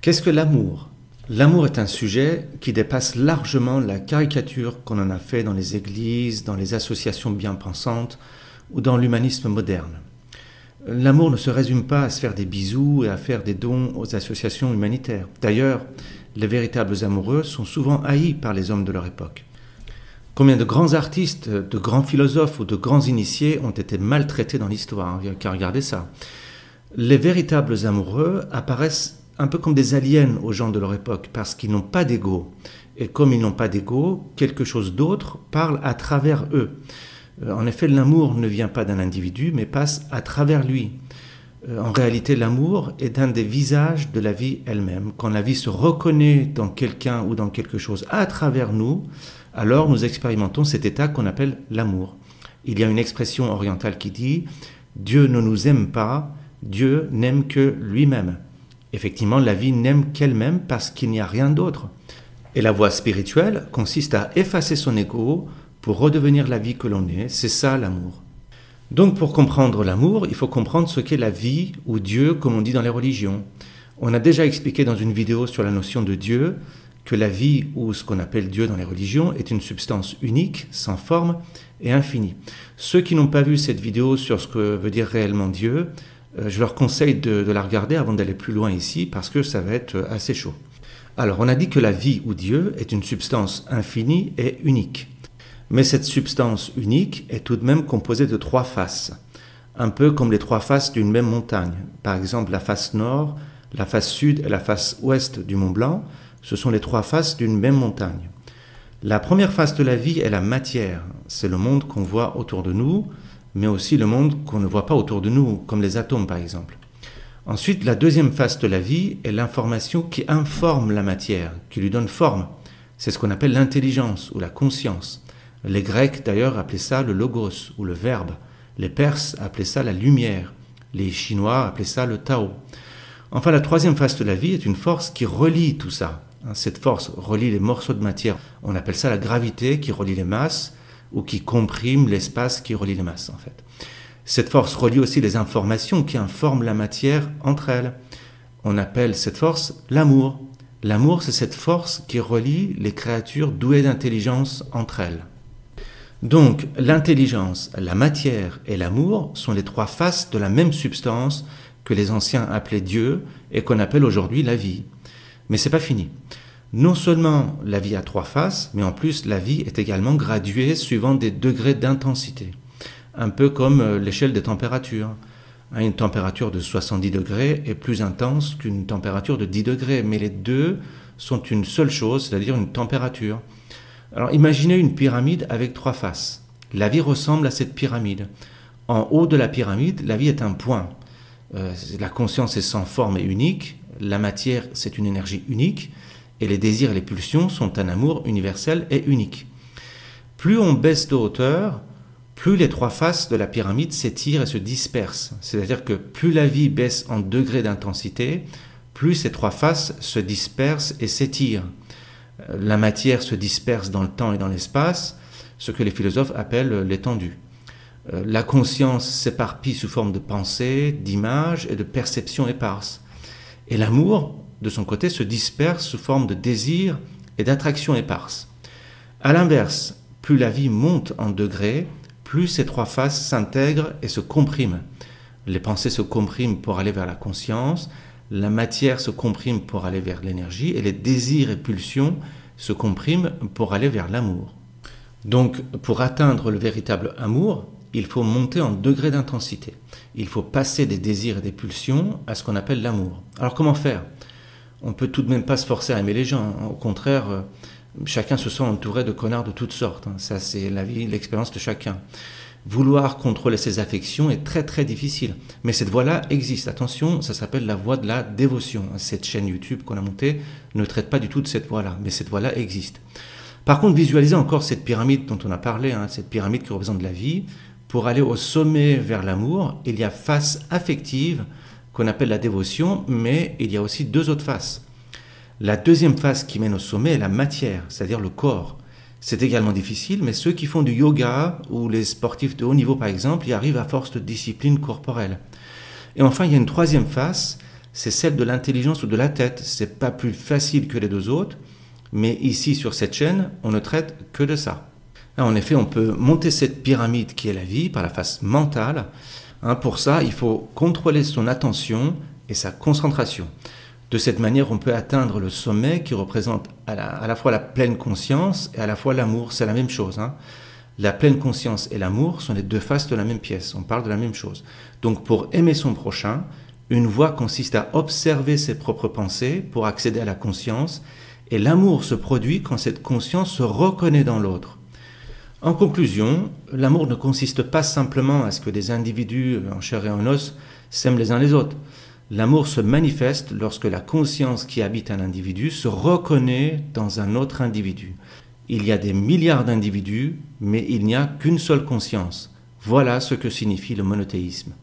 Qu'est-ce que l'amour? L'amour est un sujet qui dépasse largement la caricature qu'on en a fait dans les églises, dans les associations bien pensantes ou dans l'humanisme moderne. L'amour ne se résume pas à se faire des bisous et à faire des dons aux associations humanitaires. D'ailleurs, les véritables amoureux sont souvent haïs par les hommes de leur époque. Combien de grands artistes, de grands philosophes ou de grands initiés ont été maltraités dans l'histoire, car regardez ça. Les véritables amoureux apparaissent un peu comme des aliens aux gens de leur époque, parce qu'ils n'ont pas d'ego. Et comme ils n'ont pas d'ego, quelque chose d'autre parle à travers eux. En effet, l'amour ne vient pas d'un individu, mais passe à travers lui. En réalité, l'amour est un des visages de la vie elle-même. Quand la vie se reconnaît dans quelqu'un ou dans quelque chose à travers nous, alors nous expérimentons cet état qu'on appelle l'amour. Il y a une expression orientale qui dit « Dieu ne nous aime pas, Dieu n'aime que lui-même ». Effectivement, la vie n'aime qu'elle-même parce qu'il n'y a rien d'autre. Et la voie spirituelle consiste à effacer son ego pour redevenir la vie que l'on est. C'est ça l'amour. Donc pour comprendre l'amour, il faut comprendre ce qu'est la vie ou Dieu, comme on dit dans les religions. On a déjà expliqué dans une vidéo sur la notion de Dieu que la vie, ou ce qu'on appelle Dieu dans les religions, est une substance unique, sans forme et infinie. Ceux qui n'ont pas vu cette vidéo sur ce que veut dire réellement Dieu, je leur conseille de la regarder avant d'aller plus loin ici, parce que ça va être assez chaud. Alors, on a dit que la vie ou Dieu est une substance infinie et unique. Mais cette substance unique est tout de même composée de trois faces, un peu comme les trois faces d'une même montagne. Par exemple, la face nord, la face sud et la face ouest du Mont Blanc, ce sont les trois faces d'une même montagne. La première face de la vie est la matière, c'est le monde qu'on voit autour de nous, mais aussi le monde qu'on ne voit pas autour de nous, comme les atomes par exemple. Ensuite, la deuxième face de la vie est l'information qui informe la matière, qui lui donne forme. C'est ce qu'on appelle l'intelligence ou la conscience. Les Grecs d'ailleurs appelaient ça le logos ou le verbe. Les Perses appelaient ça la lumière. Les Chinois appelaient ça le Tao. Enfin, la troisième face de la vie est une force qui relie tout ça. Cette force relie les morceaux de matière. On appelle ça la gravité qui relie les masses, ou qui comprime l'espace qui relie les masses, en fait. Cette force relie aussi les informations qui informent la matière entre elles. On appelle cette force l'amour. L'amour, c'est cette force qui relie les créatures douées d'intelligence entre elles. Donc, l'intelligence, la matière et l'amour sont les trois faces de la même substance que les anciens appelaient Dieu et qu'on appelle aujourd'hui la vie. Mais c'est pas fini. Non seulement la vie a trois faces, mais en plus la vie est également graduée suivant des degrés d'intensité. Un peu comme l'échelle des températures. Une température de 70 degrés est plus intense qu'une température de 10 degrés, mais les deux sont une seule chose, c'est-à-dire une température. Alors imaginez une pyramide avec trois faces. La vie ressemble à cette pyramide. En haut de la pyramide, la vie est un point. La conscience est sans forme et unique, la matière c'est une énergie unique, et les désirs et les pulsions sont un amour universel et unique. Plus on baisse de hauteur, plus les trois faces de la pyramide s'étirent et se dispersent. C'est-à-dire que plus la vie baisse en degrés d'intensité, plus ces trois faces se dispersent et s'étirent. La matière se disperse dans le temps et dans l'espace, ce que les philosophes appellent l'étendue. La conscience s'éparpille sous forme de pensées, d'images et de perceptions éparses. Et l'amour, de son côté, se disperse sous forme de désirs et d'attractions éparses. À l'inverse, plus la vie monte en degrés, plus ces trois faces s'intègrent et se compriment. Les pensées se compriment pour aller vers la conscience, la matière se comprime pour aller vers l'énergie, et les désirs et pulsions se compriment pour aller vers l'amour. Donc, pour atteindre le véritable amour, il faut monter en degrés d'intensité. Il faut passer des désirs et des pulsions à ce qu'on appelle l'amour. Alors comment faire ? On ne peut tout de même pas se forcer à aimer les gens. Au contraire, chacun se sent entouré de connards de toutes sortes. Ça, c'est la vie, l'expérience de chacun. Vouloir contrôler ses affections est très très difficile. Mais cette voie-là existe. Attention, ça s'appelle la voie de la dévotion. Cette chaîne YouTube qu'on a montée ne traite pas du tout de cette voie-là. Mais cette voie-là existe. Par contre, visualisez encore cette pyramide dont on a parlé, cette pyramide qui représente la vie. Pour aller au sommet vers l'amour, il y a face affective qu'on appelle la dévotion, mais il y a aussi deux autres faces. La deuxième face qui mène au sommet est la matière, c'est-à-dire le corps. C'est également difficile, mais ceux qui font du yoga ou les sportifs de haut niveau par exemple, y arrivent à force de discipline corporelle. Et enfin, il y a une troisième face, c'est celle de l'intelligence ou de la tête. C'est pas plus facile que les deux autres, mais ici sur cette chaîne, on ne traite que de ça. En effet, on peut monter cette pyramide qui est la vie par la face mentale. Pour ça, il faut contrôler son attention et sa concentration. De cette manière, on peut atteindre le sommet qui représente à la fois la pleine conscience et à la fois l'amour. C'est la même chose. La pleine conscience et l'amour sont les deux faces de la même pièce. On parle de la même chose. Donc, pour aimer son prochain, une voie consiste à observer ses propres pensées pour accéder à la conscience. Et l'amour se produit quand cette conscience se reconnaît dans l'autre. En conclusion, l'amour ne consiste pas simplement à ce que des individus en chair et en os s'aiment les uns les autres. L'amour se manifeste lorsque la conscience qui habite un individu se reconnaît dans un autre individu. Il y a des milliards d'individus, mais il n'y a qu'une seule conscience. Voilà ce que signifie le monothéisme.